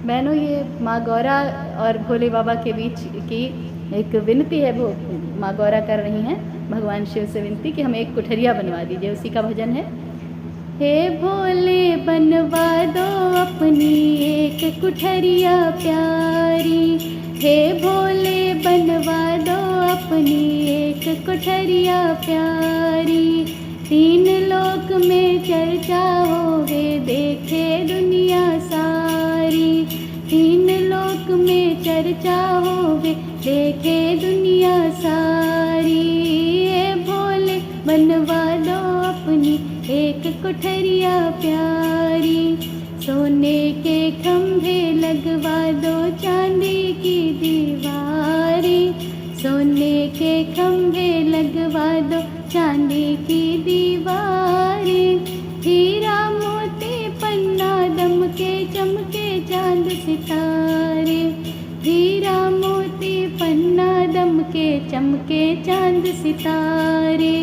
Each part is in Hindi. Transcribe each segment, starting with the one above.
बहनों, ये माँ गौरा और भोले बाबा के बीच की एक विनती है। वो माँ गौरा कर रही हैं भगवान शिव से विनती कि हमें एक कुठरिया बनवा दीजिए। उसी का भजन है। हे भोले बनवा दो अपनी एक कुठरिया प्यारी, हे भोले बनवा दो अपनी एक कुठरिया प्यारी। तीन लोक में चर्चा होवे देखे दुनिया सारी, तीन लोक में चर्चा होवे देखे दुनिया सारी। हे भोले बनवा दो अपनी एक कुठरिया प्यारी, सोने के खंभे लगवा दो चांदी की दीवारें, सोने के खंभे लगवा दो चांदी की दीवारें। हीरा मोती पन्ना दमके चमके चांद सितारे, हीरा मोती पन्ना दमके चमके चांद सितारे।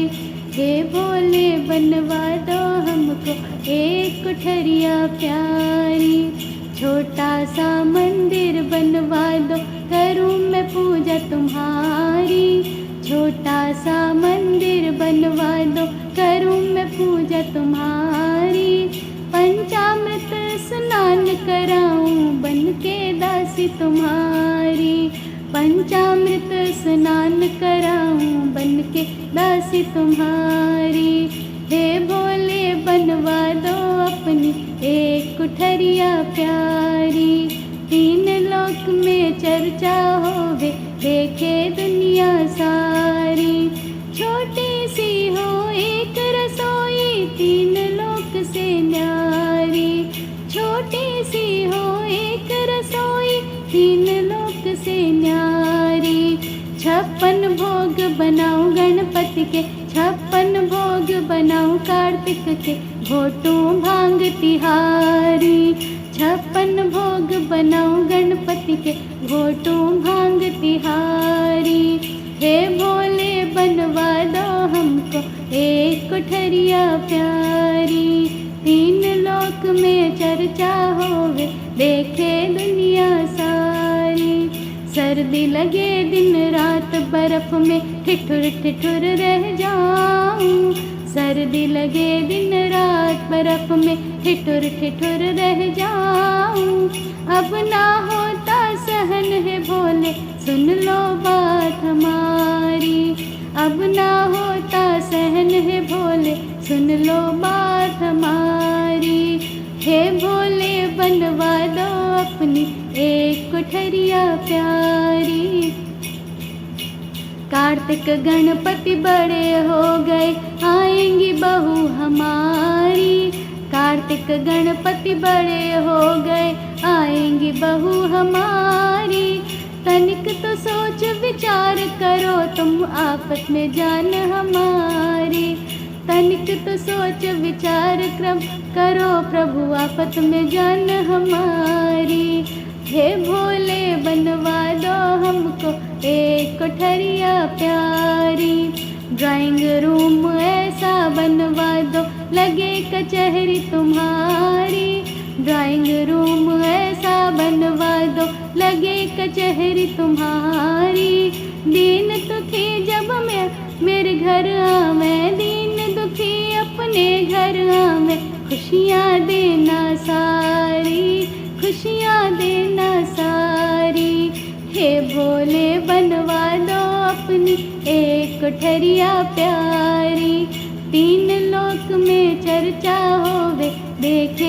हे भोले बनवा दो हमको एक कुठरिया प्यारी, छोटा सा मंदिर बनवा दो करूँ मैं पूजा तुम्हारी, छोटा सा मंदिर बनवा दो करूँ मैं पूजा तुम्हारी। पंचामृत स्नान कराऊं बन के दासी तुम्हारी, पंचामृत स्नान कराऊं बन के दासी तुम्हारी। हे भोले बनवा दो अपनी एक कुठरिया प्यारी, तीन लोक में चर्चा होवे देखे दुनिया सारी। छोटी सी हो एक रसोई तीन लोक से न्यारी, छोटी सी हो एक रसोई तीन लोक से न्यारी। 56 भोग बनाऊं गणपति के, 56 भोग बनाऊं कार्तिक के, घोटूं भांग तिहारी। 56 भोग बनाऊं गणपति के, घोटूं भांग तिहारी। हे भोले बनवा दो हमको एक कुठरिया प्यारी, तीन लोक में चर्चा होवे देखे दुनिया सारी। सर्दी लगे दिन रात बर्फ में ठिठुर ठिठुर रह जाऊं, सर्दी लगे दिन रात बर्फ में ठिठुर ठिठुर रह जाऊं। अब ना होता सहन है भोले सुन लो बात हमारी, अब ना होता सहन है भोले सुन लो बात हमारी। हे भोले बनवा दो अपनी एक कुठरिया प्यारी। कार्तिक गणपति बड़े हो गए आएंगी बहू हमारी, कार्तिक गणपति बड़े हो गए आएंगी बहू हमारी। तनिक तो सोच विचार करो तुम आपस में जान हमारी, तनिक तो सोच विचार क्रम करो प्रभु आपस में जान हमारी। हे भोले बनवा दो हमको एक कुठरिया प्यारी, ड्राइंग रूम ऐसा बनवा दो लगे कचहरी तुम्हारी, ड्राइंग रूम ऐसा बनवा दो लगे कचहरी तुम्हारी। दीन दुखी जब मैं मेरे घर आवे, दीन दुखी अपने घर आवे, खुशियाँ देना सारी, खुशियाँ देना सारी। हे भोले बनवा दो अपनी एक कुठरिया प्यारी, तीन लोक में चर्चा होवे देखे